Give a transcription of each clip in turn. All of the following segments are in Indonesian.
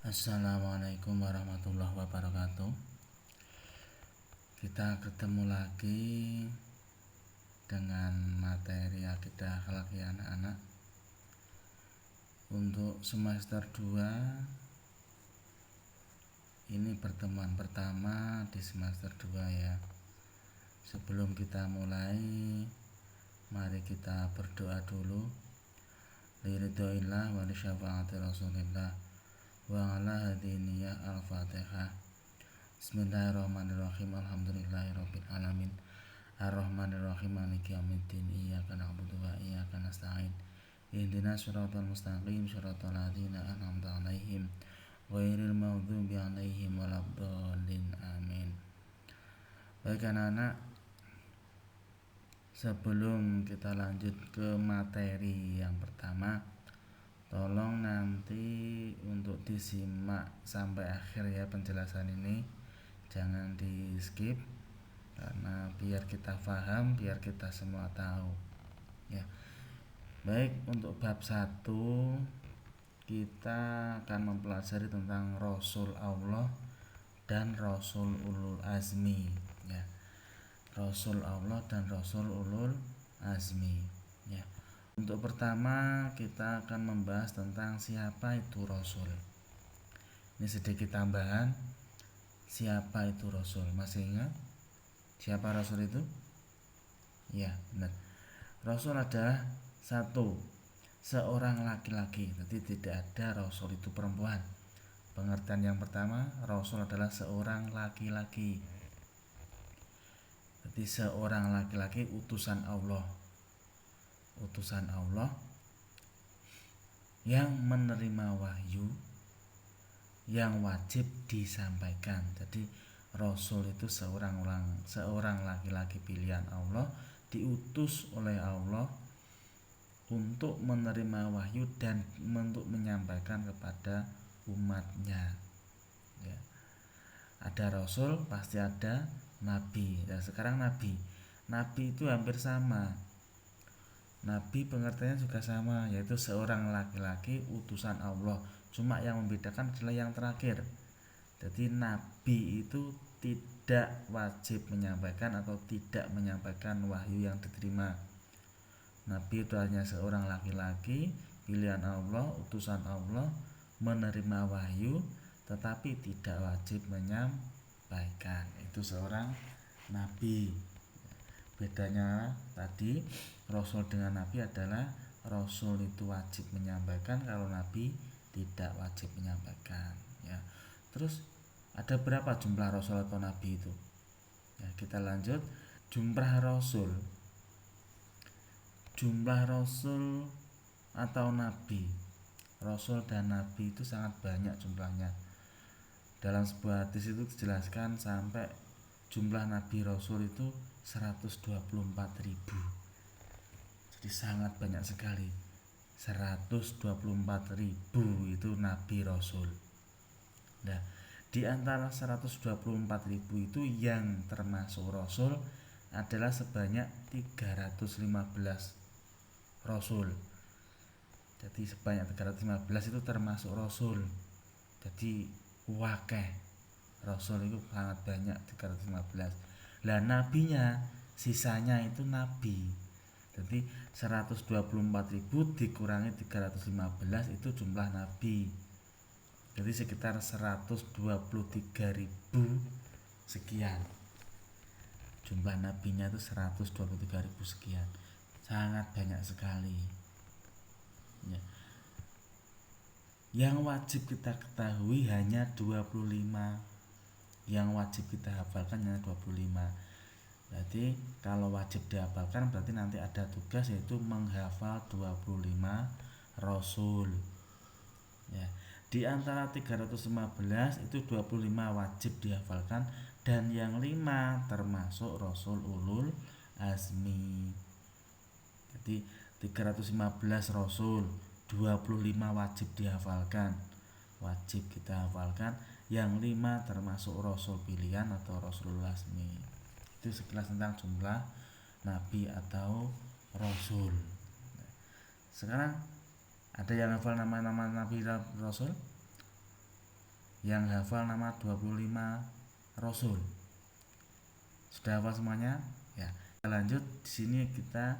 Assalamualaikum warahmatullahi wabarakatuh. Kita ketemu lagi dengan materi akidah akhlaki anak-anak untuk semester 2. Ini pertemuan pertama di semester 2 ya. Sebelum kita mulai, mari kita berdoa dulu. Liridhoillah wa li syafaati Rasulillah wa ala hadiniyah al-Fatihah. Bismillahirrahmanirrahim. Alhamdulillahirabbil alamin. Arrahmanirrahim. Maliki yaumiddin. Iyyaka na'budu wa iyyaka nasta'in. Ihdinas siratal mustaqim. Siratal ladzina an'amta 'alaihim ghairil maghdubi 'alaihim waladdallin. Amin. Baik anak-anak, sebelum kita lanjut ke materi yang pertama, tolong nanti untuk disimak sampai akhir ya penjelasan ini, jangan di skip karena biar kita paham, biar kita semua tahu ya. Baik, untuk bab 1 kita akan mempelajari tentang Rasul Allah dan Rasul Ulul Azmi ya. Rasul Allah dan Rasul Ulul Azmi ya. Untuk pertama kita akan membahas tentang siapa itu Rasul. Ini sedikit tambahan. Siapa itu Rasul? Masih ingat siapa Rasul itu? Ya, benar. Rasul adalah seorang laki-laki. Jadi tidak ada Rasul itu perempuan. Pengertian yang pertama, Rasul adalah seorang laki-laki. Jadi seorang laki-laki utusan Allah. Utusan Allah yang menerima wahyu yang wajib disampaikan. Jadi Rasul itu seorang laki-laki pilihan Allah, diutus oleh Allah untuk menerima wahyu dan untuk menyampaikan kepada umatnya ya. Ada Rasul pasti ada Nabi. Dan sekarang Nabi itu hampir sama. Nabi pengertiannya juga sama, yaitu seorang laki-laki utusan Allah. Cuma yang membedakan adalah yang terakhir. Jadi Nabi itu tidak wajib menyampaikan atau tidak menyampaikan wahyu yang diterima. Nabi itu hanya seorang laki-laki pilihan Allah, utusan Allah, menerima wahyu tetapi tidak wajib menyampaikan. Itu seorang Nabi. Bedanya tadi Rasul dengan Nabi adalah Rasul itu wajib menyampaikan, kalau Nabi tidak wajib menyampaikan ya. Terus ada berapa jumlah Rasul atau Nabi itu ya? Kita lanjut. Jumlah Rasul atau Nabi, Rasul dan Nabi itu sangat banyak jumlahnya. Dalam sebuah hadis itu dijelaskan sampai jumlah Nabi Rasul itu 124.000. Jadi sangat banyak sekali. 124.000 itu Nabi Rasul. Nah, di antara 124.000 itu yang termasuk Rasul adalah sebanyak 315 Rasul. Jadi sebanyak 315 itu termasuk Rasul. Jadi wakeh. Rasul itu sangat banyak, 315. Lah nabinya sisanya itu nabi. Jadi 124.000 dikurangi 315 itu jumlah nabi. Jadi sekitar 123.000 sekian. Jumlah nabinya itu 123.000 sekian. Sangat banyak sekali ya. Yang wajib kita ketahui hanya 25. Yang wajib kita hafalkan hanya 25. Jadi kalau wajib dihafalkan berarti nanti ada tugas, yaitu menghafal 25 Rasul ya. Di antara 315 itu 25 wajib dihafalkan, dan yang 5 termasuk Rasul Ulul Azmi. Jadi 315 Rasul, 25 wajib dihafalkan, wajib kita hafalkan. Yang 5 termasuk Rasul pilihan atau Rasulul Azmi. Itu sekilas tentang jumlah Nabi atau Rasul. Sekarang ada yang hafal nama-nama Nabi dan Rasul? Yang hafal nama 25 rasul. Sudah hafal semuanya? Ya. Kita lanjut, di sini kita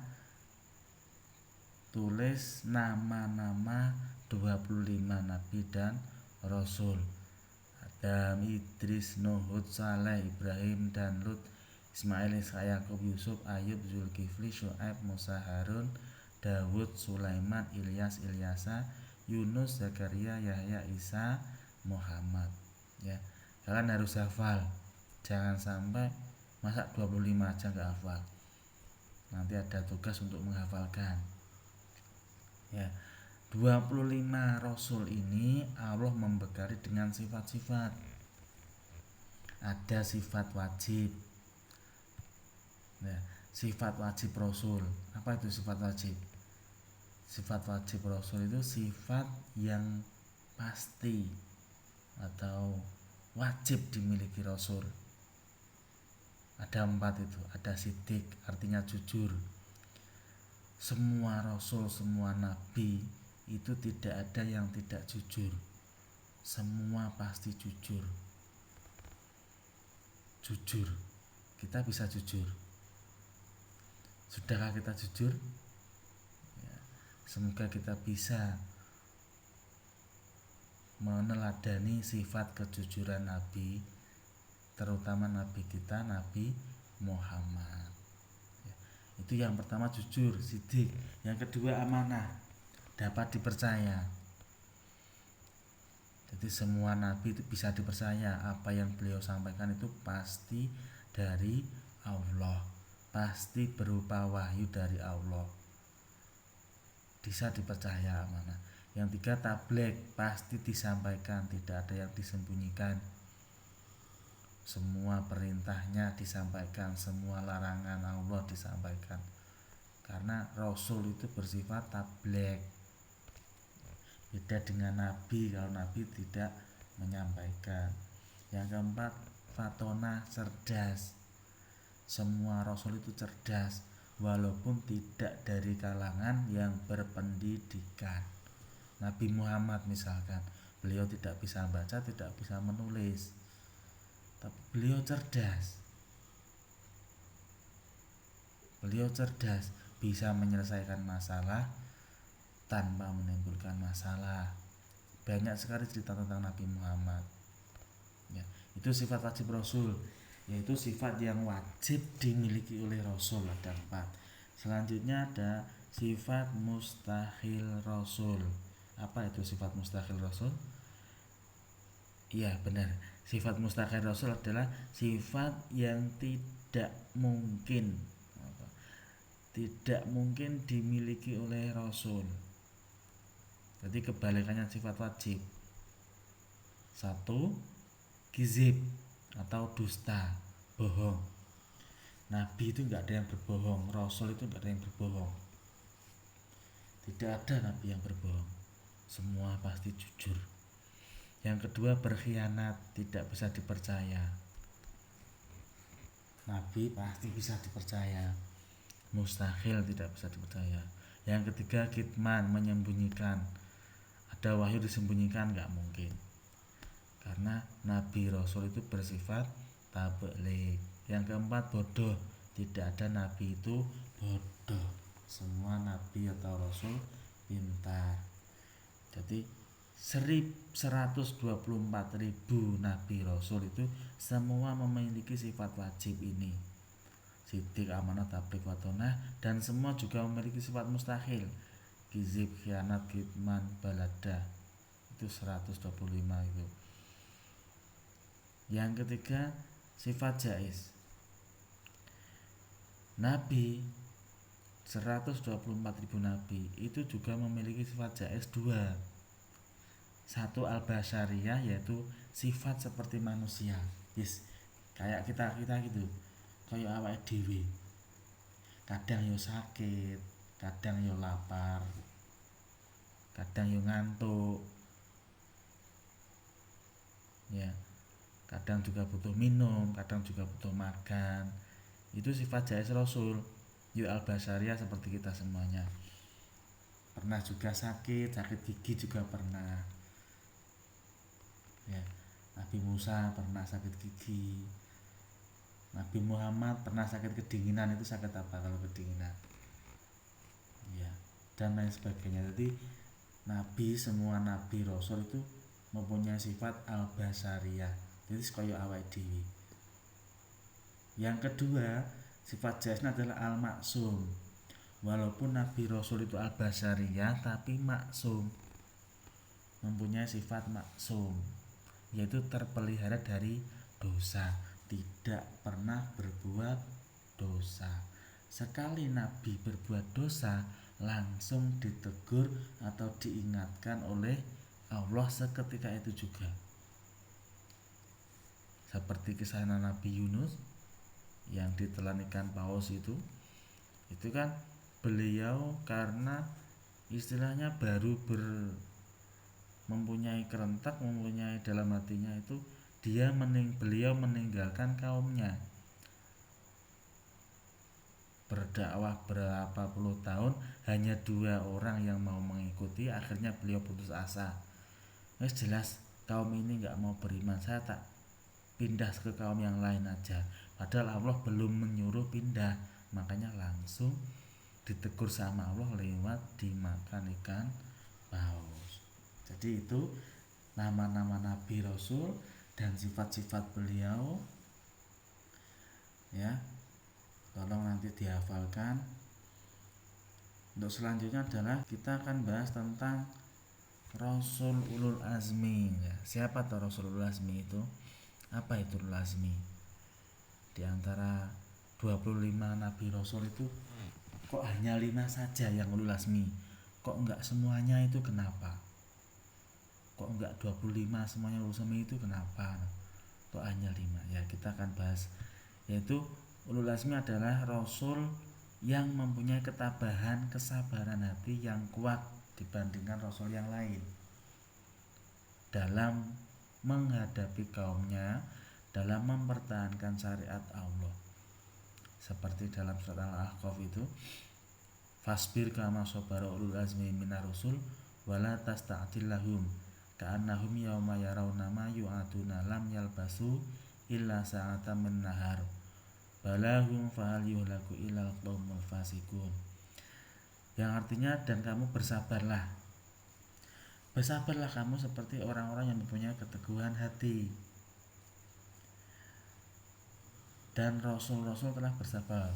tulis nama-nama 25 nabi dan rasul. Adam, Idris, Nuh, Hud, Saleh, Ibrahim dan Lut, Ismail, Ishak, Yakub, Yusuf, Ayub, Zulkifli, Syuaib, Musa, Harun, Dawud, Sulaiman, Ilyas, Ilyasa, Yunus, Zakaria, Yahya, Isa, Muhammad. Ya, kalian harus hafal. Jangan sampai masa 25 aja nggak hafal. Nanti ada tugas untuk menghafalkan. Ya, 25 rasul ini Allah membekali dengan sifat-sifat. Ada sifat wajib. Nah, sifat wajib rasul. Apa itu sifat wajib? Sifat wajib rasul itu sifat yang pasti atau wajib dimiliki rasul. Ada 4 itu. Ada sidik, artinya jujur. Semua rasul, semua nabi itu tidak ada yang tidak jujur. Semua pasti jujur. Jujur. Kita bisa jujur. Sudahkah kita jujur? Ya, semoga kita bisa meneladani sifat kejujuran Nabi, terutama Nabi kita, Nabi Muhammad. Ya, itu yang pertama, jujur, sidik. Yang kedua, amanah, dapat dipercaya. Jadi semua nabi itu bisa dipercaya. Apa yang beliau sampaikan itu pasti dari Allah, pasti berupa wahyu dari Allah, bisa dipercaya, amanah. Yang tiga, tabligh, pasti disampaikan, tidak ada yang disembunyikan. Semua perintahnya disampaikan, semua larangan Allah disampaikan. Karena Rasul itu bersifat tabligh. Beda dengan Nabi, kalau Nabi tidak menyampaikan. Yang keempat, fatona, cerdas. Semua Rasul itu cerdas, walaupun tidak dari kalangan yang berpendidikan. Nabi Muhammad misalkan, beliau tidak bisa baca, tidak bisa menulis, tapi beliau cerdas. Beliau cerdas, bisa menyelesaikan masalah tanpa menimbulkan masalah. Banyak sekali cerita tentang Nabi Muhammad. Ya, itu sifat wajib Rasul, yaitu sifat yang wajib dimiliki oleh Rasul. Ada 4. Selanjutnya ada sifat mustahil Rasul. Apa itu sifat mustahil Rasul? Iya, benar. Sifat mustahil Rasul adalah sifat yang tidak mungkin dimiliki oleh Rasul. Jadi kebalikannya sifat wajib. 1, kizib atau dusta, bohong. Nabi itu enggak ada yang berbohong, Rasul itu enggak ada yang berbohong. Tidak ada nabi yang berbohong. Semua pasti jujur. Yang kedua, berkhianat, tidak bisa dipercaya. Nabi pasti bisa dipercaya. Mustahil tidak bisa dipercaya. Yang ketiga, kitman, menyembunyikan. Ada wahyu disembunyikan, nggak mungkin. Karena Nabi Rasul itu bersifat tabligh. Yang keempat, bodoh. Tidak ada nabi itu bodoh. Semua nabi atau rasul pintar. Jadi 124.000 nabi rasul itu semua memiliki sifat wajib ini. Sidik, amanah, tabligh, watonah, dan semua juga memiliki sifat mustahil. Kizib, khianat, kitman, balada. Itu 125 itu. Yang ketiga, sifat jaiz. Nabi 124.000 nabi itu juga memiliki sifat jaiz 2. 1, al-basyariyah, yaitu sifat seperti manusia. Yes, kayak kita gitu. Kayak awake dhewe. Kadang yo sakit, kadang yo lapar, kadang yo ngantuk. Ya, kadang juga butuh minum, kadang juga butuh makan. Itu sifat jaiz Rasul. Yo al-basyariyah seperti kita semuanya. Pernah juga sakit gigi juga pernah. Ya, Nabi Musa pernah sakit gigi, Nabi Muhammad pernah sakit kedinginan. Itu sakit apa kalau kedinginan? Ya, dan lain sebagainya. Jadi semua nabi rasul itu mempunyai sifat al-basariyah. Jadi kaya awake dhewe. Yang kedua, sifat jasna adalah al-maksum. Walaupun nabi rasul itu al-basariyah tapi maksum, mempunyai sifat maksum, yaitu terpelihara dari dosa, tidak pernah berbuat dosa. Sekali nabi berbuat dosa, langsung ditegur atau diingatkan oleh Allah seketika itu juga. Seperti kisah Nabi Yunus yang ditelan ikan paus itu kan beliau karena istilahnya baru mempunyai kerentak, mempunyai dalam hatinya itu beliau meninggalkan kaumnya, berdakwah berapa puluh tahun, hanya 2 orang yang mau mengikuti. Akhirnya beliau putus asa, jelas kaum ini gak mau beriman, saya tak pindah ke kaum yang lain aja. Padahal Allah belum menyuruh pindah, makanya langsung ditegur sama Allah lewat dimakan ikan paus. Jadi itu nama-nama nabi rasul dan sifat-sifat beliau, ya, tolong nanti dihafalkan. Untuk selanjutnya adalah kita akan bahas tentang Rasul Ulul Azmi, ya. Siapa tuh Rasul Ulul Azmi itu? Apa itu Ulul Azmi? Di antara 25 nabi rasul itu kok hanya 5 saja yang Ulul Azmi? Kok enggak semuanya itu, kenapa? Kok enggak 25 semuanya Ulul Azmi itu, kenapa? Kok hanya 5? Ya, kita akan bahas, yaitu Ulul Azmi adalah rasul yang mempunyai ketabahan, kesabaran hati yang kuat dibandingkan rasul yang lain dalam menghadapi kaumnya, dalam mempertahankan syariat Allah. Seperti dalam surat Al-Ahqaf itu, fasbir kama sabara ulul azmi minar rusul wala tasta'til lahum ka'annahum yauma yarawna ma yu'aduna lam yalbasu illa sa'atan min nahar balahum fahal yuhlaku ilal qaumul fasikun. Yang artinya, dan kamu bersabarlah kamu seperti orang-orang yang mempunyai keteguhan hati, dan rasul-rasul telah bersabar,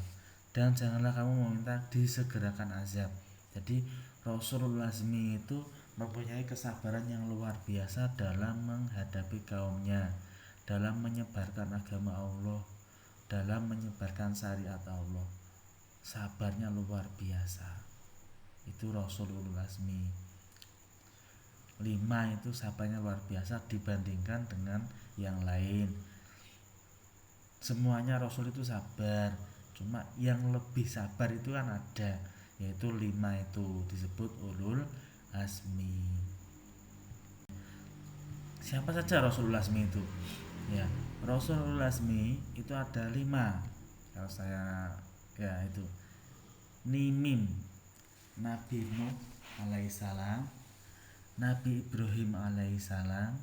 dan janganlah kamu meminta disegerakan azab. Jadi Rasulullah Azmi itu mempunyai kesabaran yang luar biasa dalam menghadapi kaumnya, dalam menyebarkan agama Allah, dalam menyebarkan syariat Allah. Sabarnya luar biasa. Itu Rasulullah Azmi. 5 itu sabarnya luar biasa dibandingkan dengan yang lain. Semuanya Rasul itu sabar, cuma yang lebih sabar itu kan ada, yaitu 5 itu disebut Ulul Azmi. Siapa saja Rasulullah Azmi itu? Ya, Rasulullah Azmi itu ada 5. Kalau saya, ya, itu Nimim, Nabi Nuh alaihissalam, Nabi Ibrahim alaihissalam,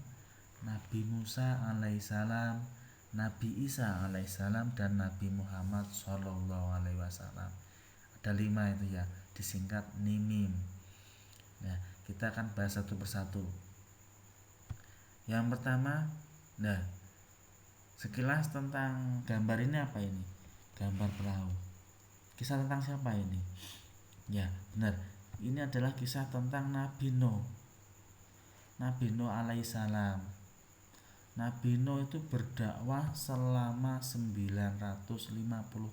Nabi Musa alaihissalam, Nabi Isa alaihissalam, dan Nabi Muhammad sallallahu alaihi wasallam. Ada 5 itu, ya, disingkat Nimim. Nah, kita akan bahas satu persatu. Yang pertama, nah, sekilas tentang gambar ini. Apa ini? Gambar perahu. Kisah tentang siapa ini? Ya, benar. Ini adalah kisah tentang Nabi Nuh. Nabi Nuh alaihissalam. Nabi Nuh itu berdakwah selama 950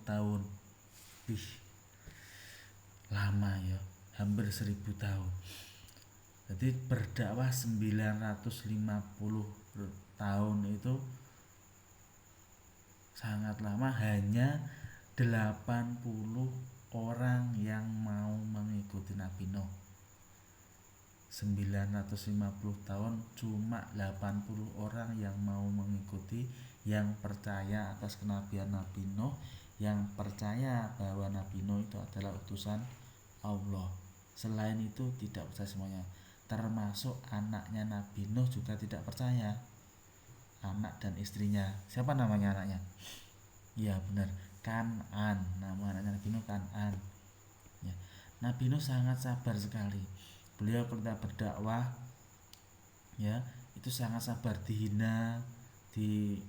tahun. Lama ya, hampir 1000 tahun. Jadi berdakwah 950 tahun itu sangat lama. Hanya 80 orang yang mau mengikuti Nabi Nuh. 950 tahun cuma 80 orang yang mau mengikuti, yang percaya atas kenabian Nabi Nuh, yang percaya bahwa Nabi Nuh itu adalah utusan Allah. Selain itu tidak percaya semuanya. Termasuk anaknya Nabi Nuh juga tidak percaya. anak dan istrinya. Siapa namanya anaknya? Iya benar, Kan'an. Nama anaknya Nabi Nuh Kan'an. Ya. Nabi Nuh sangat sabar sekali. Beliau ketika berdakwah, ya, itu sangat sabar, dihina, di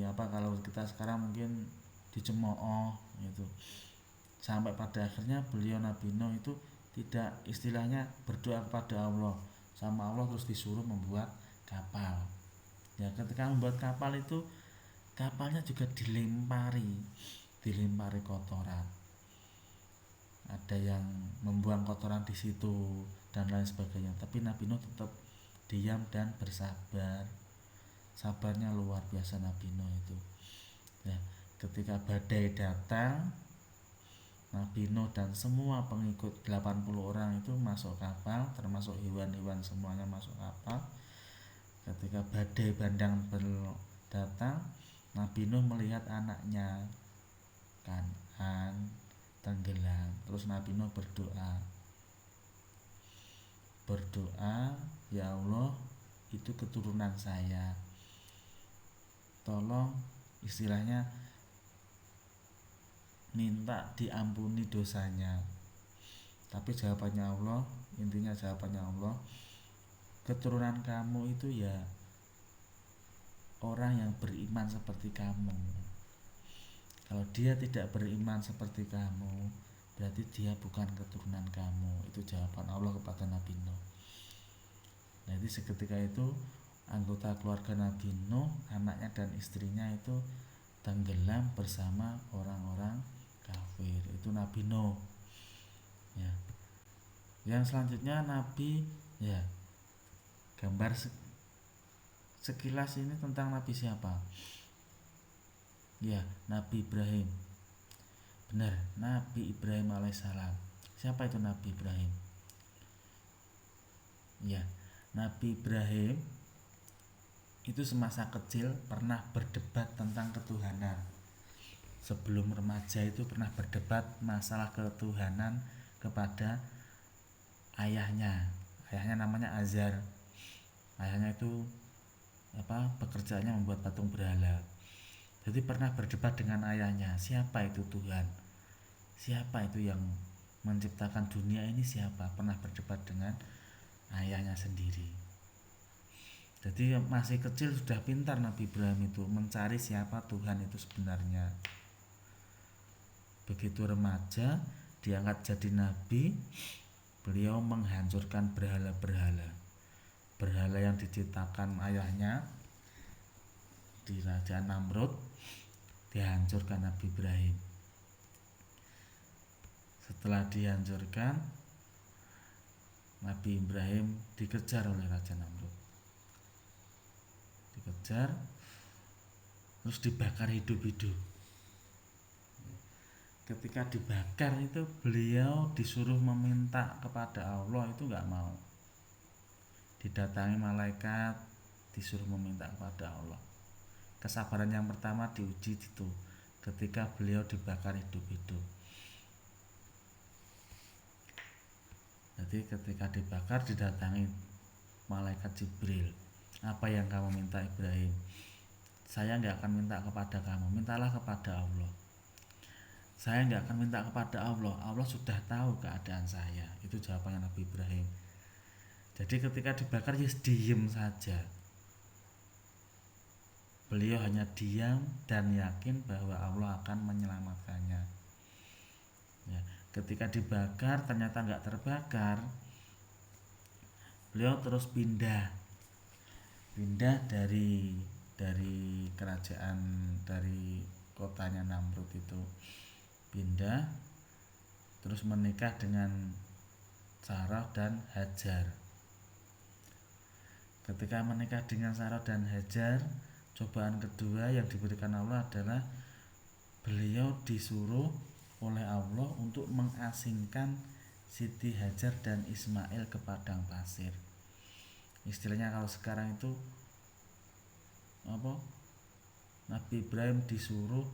apa, kalau kita sekarang mungkin dicemooh gitu. Sampai pada akhirnya beliau Nabi Nuh itu tidak, istilahnya berdoa kepada Allah, sama Allah terus disuruh membuat kapal. Ya, ketika membuat kapal itu, kapalnya juga dilempari kotoran. Ada yang membuang kotoran di situ dan lain sebagainya. Tapi Nabi Nuh tetap diam dan bersabar. Sabarnya luar biasa Nabi Nuh itu. Ya, ketika badai datang, Nabi Nuh dan semua pengikut 80 orang itu masuk kapal, termasuk hewan-hewan semuanya masuk kapal. Ketika badai bandang datang, Nabi Nuh melihat anaknya Kan'an tenggelam. Terus Nabi Nuh berdoa, ya Allah, itu keturunan saya, tolong, istilahnya minta diampuni dosanya. Tapi jawabannya Allah, intinya jawabannya Allah, keturunan kamu itu ya orang yang beriman seperti kamu. Kalau dia tidak beriman seperti kamu, berarti dia bukan keturunan kamu. Itu jawaban Allah kepada Nabi Nuh. Nah, jadi seketika itu anggota keluarga Nabi Nuh, anaknya dan istrinya itu tenggelam bersama orang-orang kafir. Itu Nabi Nuh. Ya. Yang selanjutnya Nabi, ya, gambar sekilas ini tentang Nabi siapa? Ya, Nabi Ibrahim. Benar, Nabi Ibrahim alaihissalam. Siapa itu Nabi Ibrahim? Ya, Nabi Ibrahim itu semasa kecil pernah berdebat tentang ketuhanan. Sebelum remaja itu pernah berdebat masalah ketuhanan kepada ayahnya. Ayahnya namanya Azar. Ayahnya itu pekerjaannya membuat patung berhala. Jadi pernah berdebat dengan ayahnya, siapa itu Tuhan? Siapa itu yang menciptakan dunia ini, siapa? Pernah berdebat dengan ayahnya sendiri. Jadi masih kecil sudah pintar Nabi Ibrahim itu mencari siapa Tuhan itu sebenarnya. Begitu remaja, diangkat jadi nabi, beliau menghancurkan berhala-berhala. Berhala yang diciptakan ayahnya di Kerajaan Namrud dihancurkan Nabi Ibrahim. Setelah dihancurkan, Nabi Ibrahim dikejar oleh Raja Namrud. Dikejar, terus dibakar hidup-hidup. Ketika dibakar itu beliau disuruh meminta kepada Allah, itu gak mau. Didatangi malaikat, disuruh meminta kepada Allah. Kesabaran yang pertama diuji itu ketika beliau dibakar hidup-hidup. Jadi ketika dibakar didatangi malaikat Jibril. Apa yang kamu minta Ibrahim? Saya gak akan minta kepada kamu, mintalah kepada Allah. Saya gak akan minta kepada Allah, Allah sudah tahu keadaan saya. Itu jawabannya Nabi Ibrahim. Jadi ketika dibakar ya diem saja. Beliau hanya diam dan yakin bahwa Allah akan menyelamatkannya. Ya, ketika dibakar ternyata nggak terbakar, beliau terus pindah dari kerajaan, dari kotanya Namrud itu, pindah terus menikah dengan Sarah dan Hajar. Ketika menikah dengan Sarah dan Hajar, cobaan kedua yang diberikan Allah adalah beliau disuruh oleh Allah untuk mengasingkan Siti Hajar dan Ismail ke padang pasir. Istilahnya kalau sekarang itu Nabi Ibrahim disuruh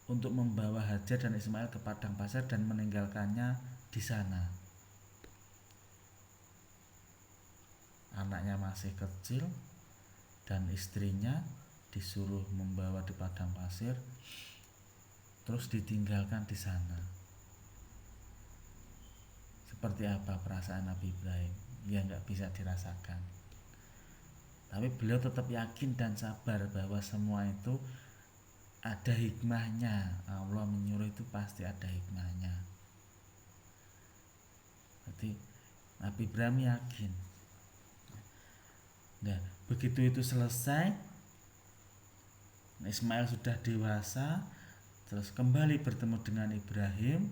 untuk membawa Hajar dan Ismail ke padang pasir dan meninggalkannya di sana. Anaknya masih kecil, dan istrinya disuruh membawa di padang pasir, terus ditinggalkan di sana. Seperti apa perasaan Nabi Ibrahim? Ya nggak bisa dirasakan. Tapi beliau tetap yakin dan sabar bahwa semua itu ada hikmahnya. Allah menyuruh itu pasti ada hikmahnya. Jadi Nabi Ibrahim yakin. Nah, begitu itu selesai, Ismail sudah dewasa, terus kembali bertemu dengan Ibrahim.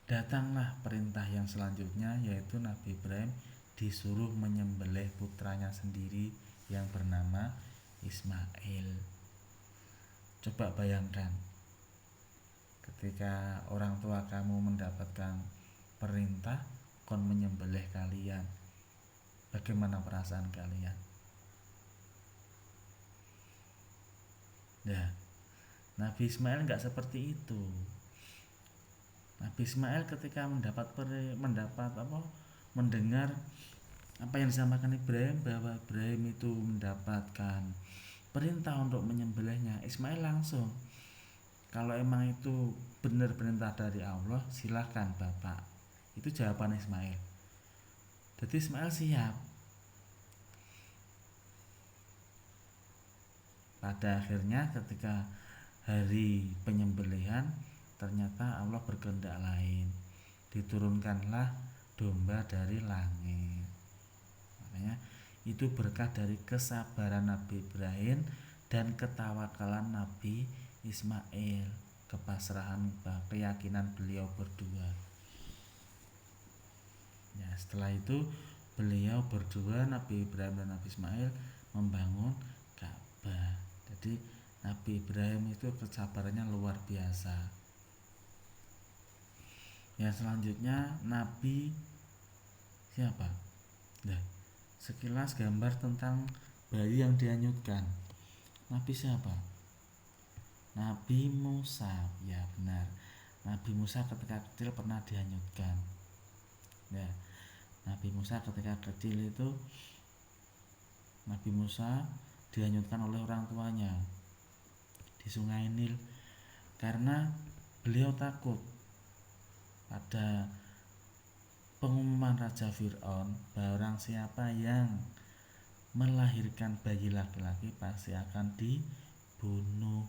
Datanglah perintah yang selanjutnya, yaitu Nabi Ibrahim disuruh menyembelih putranya sendiri yang bernama Ismail. Coba bayangkan, ketika orang tua kamu mendapatkan perintah kon menyembelih kalian, bagaimana perasaan kalian? Nah, Nabi Ismail nggak seperti itu. Nabi Ismail ketika mendengar apa yang disampaikan Ibrahim, bahwa Ibrahim itu mendapatkan perintah untuk menyembelihnya, Ismail langsung, kalau emang itu benar perintah dari Allah, silahkan Bapak. Itu jawaban Ismail. Jadi Ismail siap. Pada akhirnya ketika hari penyembelihan, ternyata Allah berkehendak lain. Diturunkanlah domba dari langit. Makanya itu berkah dari kesabaran Nabi Ibrahim dan ketawakalan Nabi Ismail, kepasrahan, keyakinan beliau berdua. Ya, setelah itu beliau berdua, Nabi Ibrahim dan Nabi Ismail, membangun Ka'bah. Jadi Nabi Ibrahim itu kesabarannya luar biasa. Yang selanjutnya Nabi siapa? Nah, sekilas gambar tentang bayi yang dihanyutkan. Nabi siapa? Nabi Musa. Ya benar, Nabi Musa ketika kecil pernah dihanyutkan. Ya, Nabi Musa ketika kecil itu, Nabi Musa dihanyutkan oleh orang tuanya di Sungai Nil karena beliau takut pada pengumuman Raja Fir'aun, barang siapa yang melahirkan bayi laki-laki pasti akan dibunuh.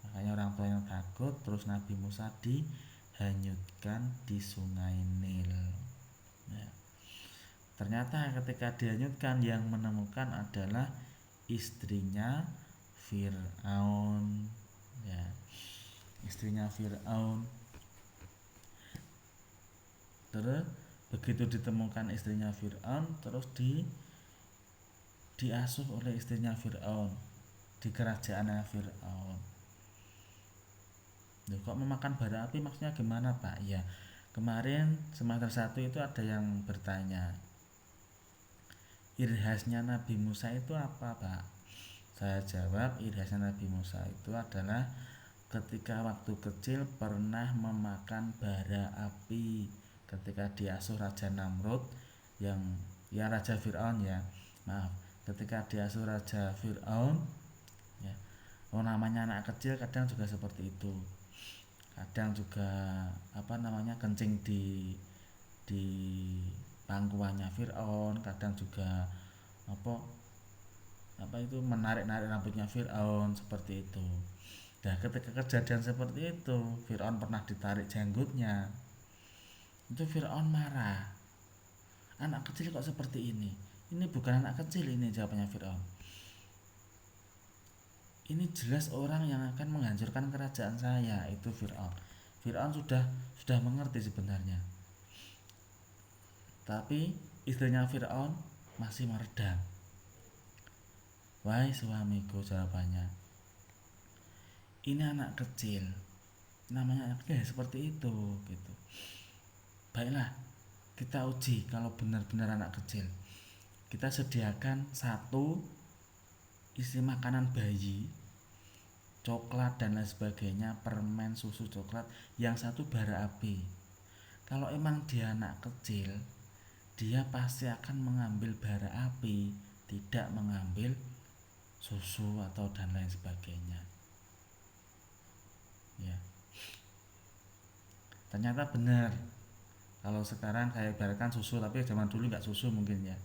Makanya orang tuanya takut, terus Nabi Musa dihanyutkan di Sungai Nil. Ya. Ternyata ketika dihanyutkan, yang menemukan adalah istrinya Fir'aun. Ya, istrinya Fir'aun. Terus begitu ditemukan istrinya Fir'aun, terus diasuh oleh istrinya Fir'aun di kerajaannya Fir'aun. Loh, kok memakan bara api, maksudnya gimana Pak? Ya, kemarin semester 1 itu ada yang bertanya, irhasnya Nabi Musa itu apa Pak? Saya jawab, irhasnya Nabi Musa itu adalah ketika waktu kecil pernah memakan bara api ketika diasuh Raja Namrud, Raja Fir'aun ya, maaf, ketika diasuh Raja Fir'aun ya. Namanya anak kecil kadang juga seperti itu, kadang juga kencing di pangkuannya Fir'aun, kadang juga menarik-narik rambutnya Fir'aun, seperti itu. Nah, ketika kejadian seperti itu, Fir'aun pernah ditarik janggutnya, itu Fir'aun marah. Anak kecil kok seperti ini? Ini bukan anak kecil ini, jawabannya Fir'aun. Ini jelas orang yang akan menghancurkan kerajaan saya, itu Fir'aun. Fir'aun sudah mengerti sebenarnya. Tapi istrinya Fir'aun masih meredam. Wahai suamiku, jawabannya, ini anak kecil, namanya anak kecil seperti itu gitu. Baiklah, kita uji kalau benar-benar anak kecil. Kita sediakan satu isi makanan bayi, coklat dan lain sebagainya, permen, susu, coklat, yang satu bara api. Kalau emang dia anak kecil, dia pasti akan mengambil bara api tidak mengambil susu atau dan lain sebagainya. Ya, ternyata benar. Kalau sekarang kayak ibaratkan susu, tapi zaman dulu nggak susu mungkin ya.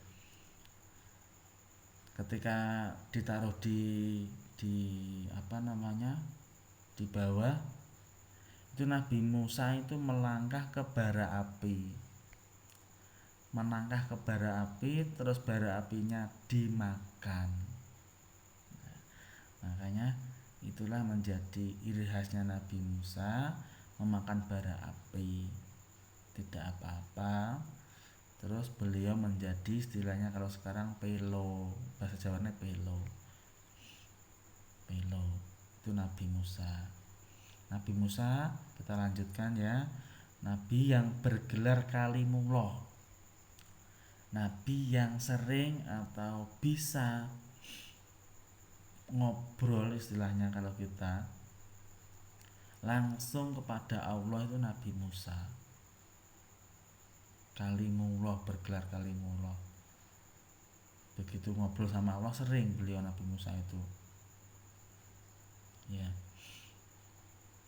Ketika ditaruh di di bawah itu, Nabi Musa itu melangkah ke bara api, terus bara apinya dimakan. Makanya itulah menjadi ciri khasnya Nabi Musa, memakan bara api, tidak apa-apa. Terus beliau menjadi istilahnya kalau sekarang pelo, bahasa Jawanya pelo itu Nabi Musa. Kita lanjutkan ya. Nabi yang bergelar kalimullah, Nabi yang sering atau bisa ngobrol istilahnya kalau kita langsung kepada Allah, itu Nabi Musa. Kalimullah, bergelar kalimullah, begitu ngobrol sama Allah sering beliau Nabi Musa itu. Ya.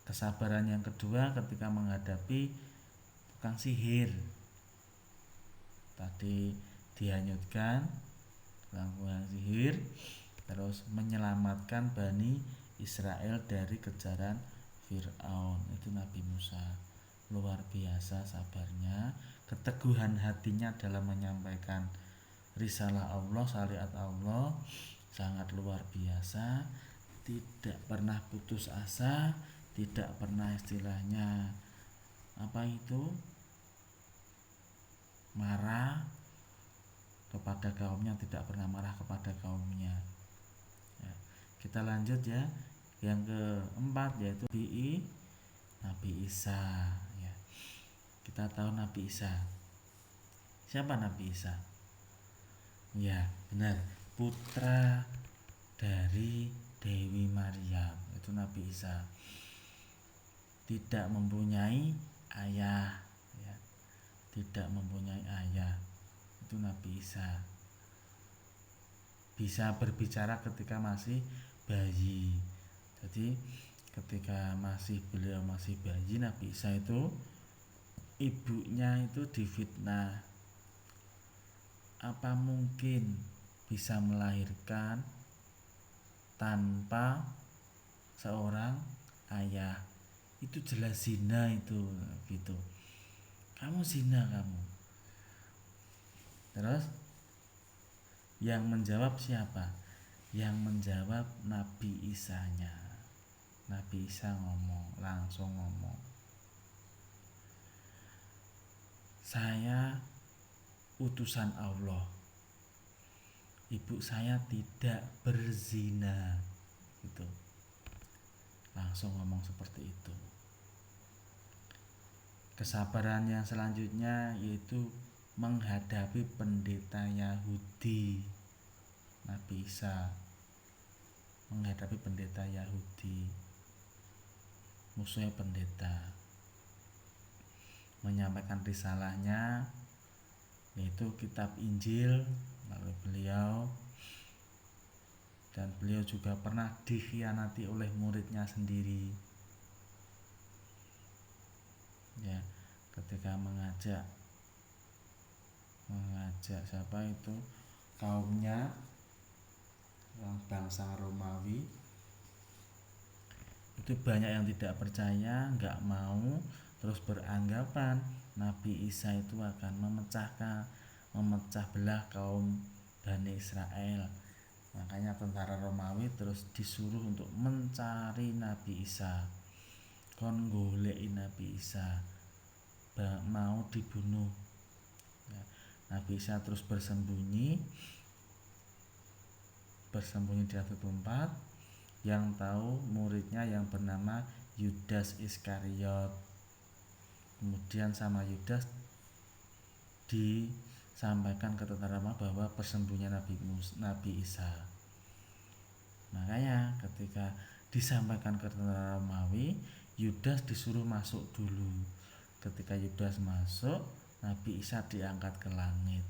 Kesabaran yang kedua ketika menghadapi tukang sihir. Tadi dihanyutkan tukang sihir, terus menyelamatkan Bani Israel dari kejaran Fir'aun, itu Nabi Musa. Luar biasa sabarnya, keteguhan hatinya dalam menyampaikan risalah Allah, syariat Allah, sangat luar biasa. Tidak pernah putus asa, tidak pernah istilahnya marah kepada kaumnya, tidak pernah marah kepada kaumnya. Ya, kita lanjut ya. Yang keempat yaitu Nabi Isa. Ya, kita tahu Nabi Isa. Siapa Nabi Isa? Ya, benar, putra dari Dewi Maryam, itu Nabi Isa. Tidak mempunyai ayah, ya. Tidak mempunyai ayah, itu Nabi Isa. Bisa berbicara ketika masih bayi. Jadi ketika beliau masih bayi, Nabi Isa itu ibunya itu difitnah, apa mungkin bisa melahirkan tanpa seorang ayah, itu jelas zina itu, gitu. Kamu zina kamu. Terus yang menjawab siapa? Yang menjawab Nabi Isanya. Nabi Isa langsung ngomong, saya utusan Allah, ibu saya tidak berzina, gitu. Langsung ngomong seperti itu. Kesabaran yang selanjutnya yaitu menghadapi pendeta Yahudi. Nabi Isa menghadapi pendeta Yahudi, musuhnya pendeta, menyampaikan risalahnya yaitu kitab Injil melalui beliau. Dan beliau juga pernah dikhianati oleh muridnya sendiri, ya, ketika mengajak siapa itu kaumnya, bangsa Romawi itu banyak yang tidak percaya, nggak mau, terus beranggapan Nabi Isa itu akan memecah belah kaum Bani Israel. Makanya tentara Romawi terus disuruh untuk mencari Nabi Isa, kon goleki Nabi Isa, mau dibunuh. Ya, Nabi Isa terus bersembunyi di satu tempat. Yang tahu muridnya yang bernama Yudas Iskariot. Kemudian sama Yudas disampaikan ke tentara bahwa persembunyian Nabi Isa. Makanya ketika disampaikan ke tentara Romawi, Yudas disuruh masuk dulu. Ketika Yudas masuk, Nabi Isa diangkat ke langit.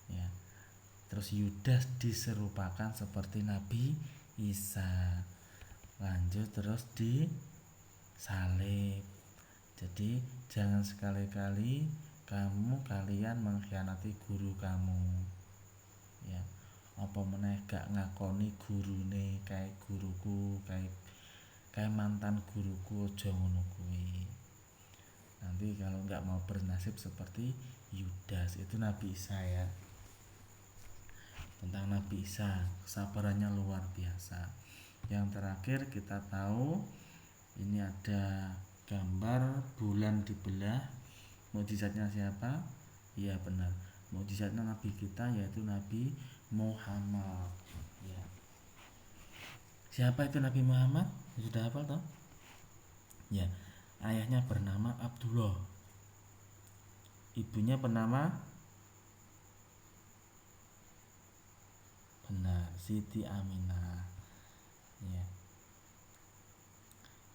Ya. Terus Yudas diserupakan seperti Nabi Isa. Lanjut terus disalib. Jadi jangan sekali-kali kalian mengkhianati guru kamu. Ya. Apa meneh gak ngakoni gurune kayak guruku, kayak mantan guruku, aja ngono kuwi. Nanti kalau nggak mau bernasib seperti Yudas. Itu Nabi Isa ya. Tentang Nabi Isa, kesabarannya luar biasa. Yang terakhir kita tahu ini ada gambar bulan dibelah. Mukjizatnya siapa? Iya benar, mukjizatnya Nabi kita, yaitu Nabi Muhammad ya. Siapa itu Nabi Muhammad? Sudah hafal toh? Ya, ayahnya bernama Abdullah, ibunya bernama benar Siti Aminah ya.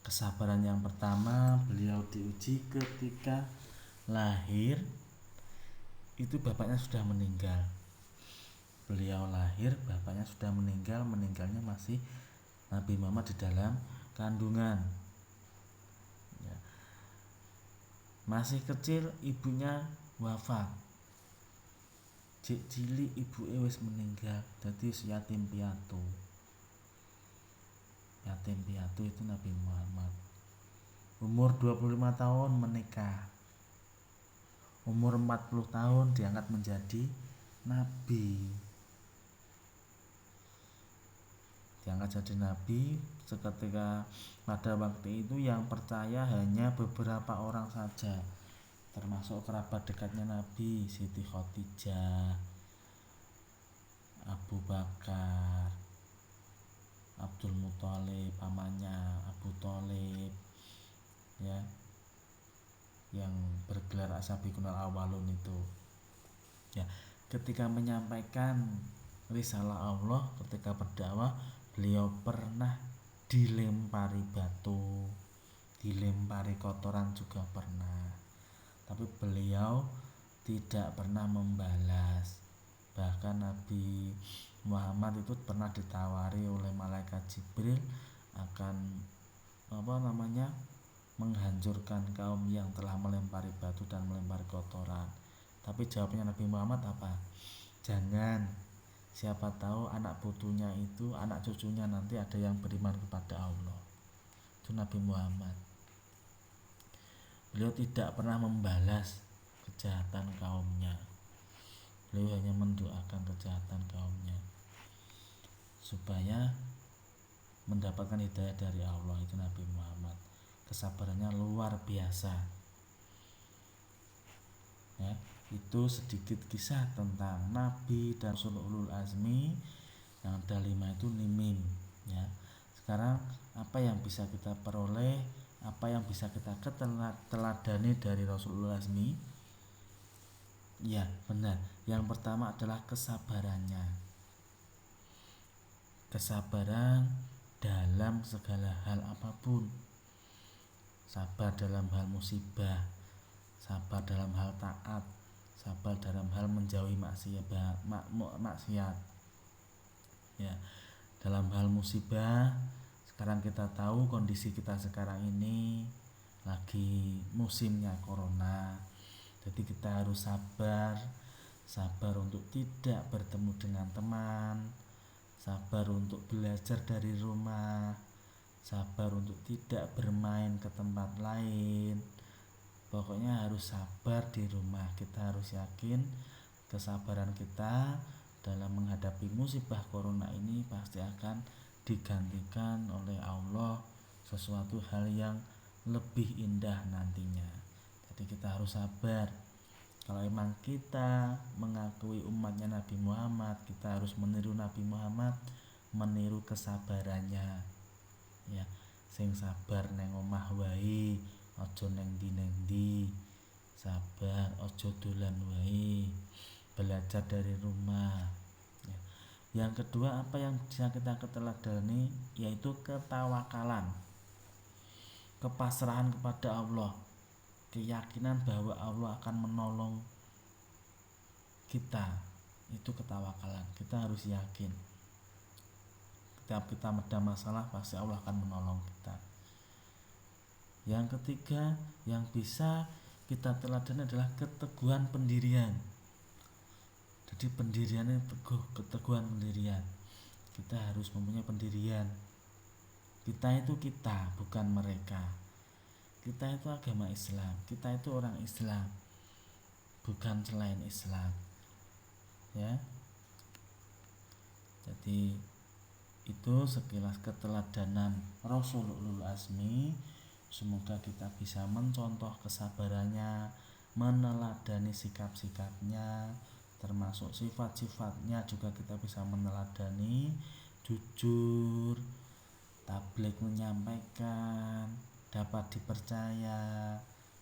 Kesabaran yang pertama, beliau diuji ketika lahir. Itu bapaknya sudah meninggal. Beliau lahir, bapaknya sudah meninggal. Meninggalnya masih Nabi Muhammad di dalam kandungan ya. Masih kecil ibunya wafat. Cik cilik ibuke wis meninggal, dadi yatim piatu. Yatim piatu itu Nabi Muhammad. Umur 25 tahun menikah. Umur 40 tahun diangkat menjadi nabi. Diangkat jadi nabi seketika. Pada waktu itu yang percaya hanya beberapa orang saja, termasuk kerabat dekatnya Nabi, Siti Khadijah, Abu Bakar, Abdul Muthalib, pamannya Abu Thalib ya, yang bergelar Ashabiqunal Awwalun itu ya. Ketika menyampaikan risalah Allah, ketika berdakwah, beliau pernah dilempari batu, dilempari kotoran juga pernah, tapi beliau tidak pernah membalas. Bahkan Nabi Muhammad itu pernah ditawari oleh malaikat Jibril akan menghancurkan kaum yang telah melempari batu dan melempari kotoran. Tapi jawabnya Nabi Muhammad apa? Jangan, siapa tahu anak putunya itu, anak cucunya nanti ada yang beriman kepada Allah. Itu Nabi Muhammad. Beliau tidak pernah membalas kejahatan kaumnya. Beliau hanya mendoakan kejahatan kaumnya supaya mendapatkan hidayah dari Allah. Itu Nabi Muhammad. Kesabarannya luar biasa ya. Itu sedikit kisah tentang Nabi dan Rasul Ulul Azmi. Yang ada 5 itu nimim ya. Sekarang apa yang bisa kita peroleh, apa yang bisa kita teladani dari Rasul Ulul Azmi? Ya benar, yang pertama adalah kesabarannya. Kesabaran dalam segala hal apapun. Sabar dalam hal musibah, sabar dalam hal taat, sabar dalam hal menjauhi maksiat ya. Dalam hal musibah, sekarang kita tahu kondisi kita sekarang ini lagi musimnya corona. Jadi kita harus sabar untuk tidak bertemu dengan teman, sabar untuk belajar dari rumah, sabar untuk tidak bermain ke tempat lain. Pokoknya harus sabar di rumah. Kita harus yakin kesabaran kita dalam menghadapi musibah corona ini pasti akan digantikan oleh Allah sesuatu hal yang lebih indah nantinya. Jadi kita harus sabar. Kalau emang kita mengakui umatnya Nabi Muhammad, kita harus meniru Nabi Muhammad, meniru kesabarannya ya. Sing sabar neng omah wae, aja neng ndi, sabar aja dolan wae, belajar dari rumah ya. Yang kedua, apa yang bisa kita teladani, yaitu ketawakalan, kepasrahan kepada Allah, keyakinan bahwa Allah akan menolong kita Itu ketawakalan. Kita harus yakin setiap kita ada masalah pasti Allah akan menolong kita. Yang ketiga yang bisa kita teladani adalah keteguhan pendirian. Jadi pendiriannya teguh, keteguhan pendirian. Kita harus mempunyai pendirian. Kita itu kita, bukan mereka. Kita itu agama Islam, kita itu orang Islam, bukan selain Islam. Ya. Jadi itu sekilas keteladanan Rasul Ulul Azmi. Semoga kita bisa mencontoh kesabarannya, meneladani sikap-sikapnya, termasuk sifat-sifatnya juga kita bisa meneladani. Jujur, tabligh menyampaikan, dapat dipercaya,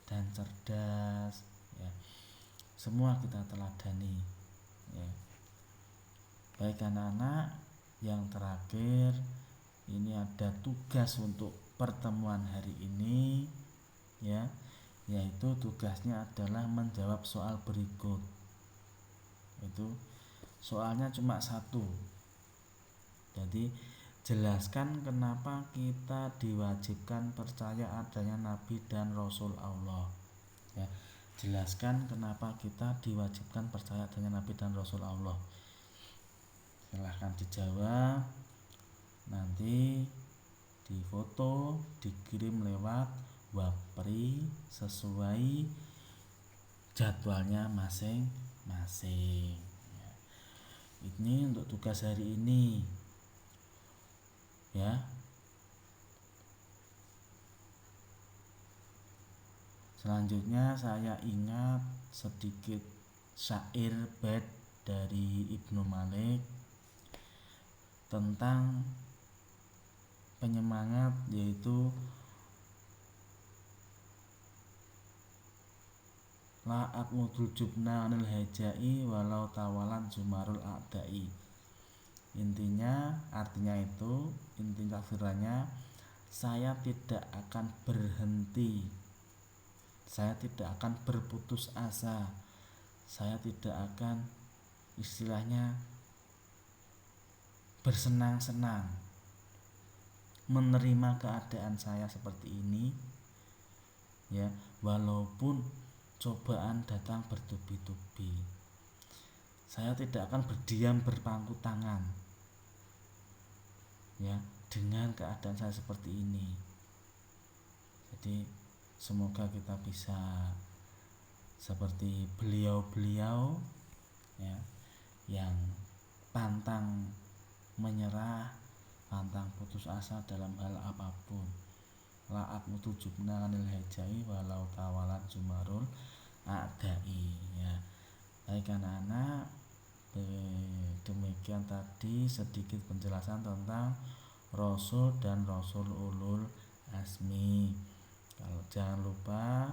dan cerdas, ya. Semua kita teladani, ya. Baik anak-anak, yang terakhir ini ada tugas untuk pertemuan hari ini, ya, yaitu tugasnya adalah menjawab soal berikut. Itu soalnya cuma satu. Jadi jelaskan kenapa kita diwajibkan percaya adanya Nabi dan Rasul Allah. Ya, jelaskan kenapa kita diwajibkan percaya adanya Nabi dan Rasul Allah. Silahkan dijawab. Nanti difoto, dikirim lewat Wapri sesuai jadwalnya masing-masing. Ya. Ini untuk tugas hari ini. Ya. Selanjutnya saya ingat sedikit syair bait dari Ibnu Malik tentang penyemangat, yaitu la aqmudul jubna anil hajai walau tawalan jumarul a'dai. Intinya, artinya itu, inti tafsirannya, saya tidak akan berhenti, saya tidak akan berputus asa, saya tidak akan istilahnya bersenang-senang menerima keadaan saya seperti ini, ya, walaupun cobaan datang bertubi-tubi. Saya tidak akan berdiam berpangku tangan, ya, dengan keadaan saya seperti ini. Jadi semoga kita bisa seperti beliau-beliau, ya, yang pantang menyerah, pantang putus asa dalam hal apapun. La'at mutujubna anil hajai walau tawalan jumarul a'dai, ya. Baik anak-anak, demikian tadi sedikit penjelasan tentang Rasul dan Rasul Ulul Azmi. Kalau jangan lupa,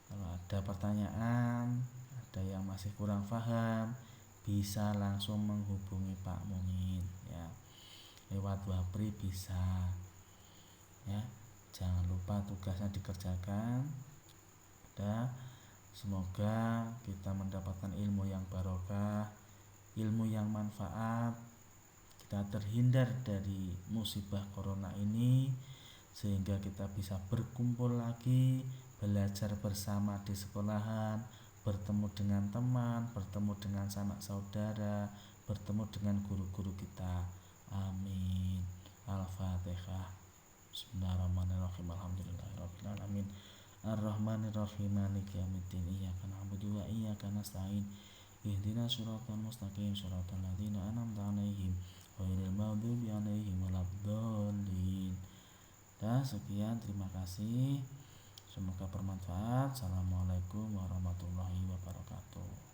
kalau ada pertanyaan, ada yang masih kurang paham, bisa langsung menghubungi Pak Mumin, ya, lewat Wapri bisa, ya. Jangan lupa tugasnya dikerjakan. Semoga kita mendapatkan ilmu yang barokah, ilmu yang manfaat, kita terhindar dari musibah corona ini, sehingga kita bisa berkumpul lagi, belajar bersama di sekolahan, bertemu dengan teman, bertemu dengan sanak saudara, bertemu dengan guru-guru kita. Amin. Al-Fatihah. Bismillahirrahmanirrahim. Alhamdulillahirabbil alamin. Ar-Rahmanirrahim. Maliki yaumiddin. Iyyaka na'budu wa iyyaka nasta'in. Ihdinas siratal mustaqim, siratal ladzina an'amta 'alaihim ghairil maghdubi 'alaihim waladdallin. Sekian, terima kasih. Semoga bermanfaat. Assalamualaikum warahmatullahi wabarakatuh.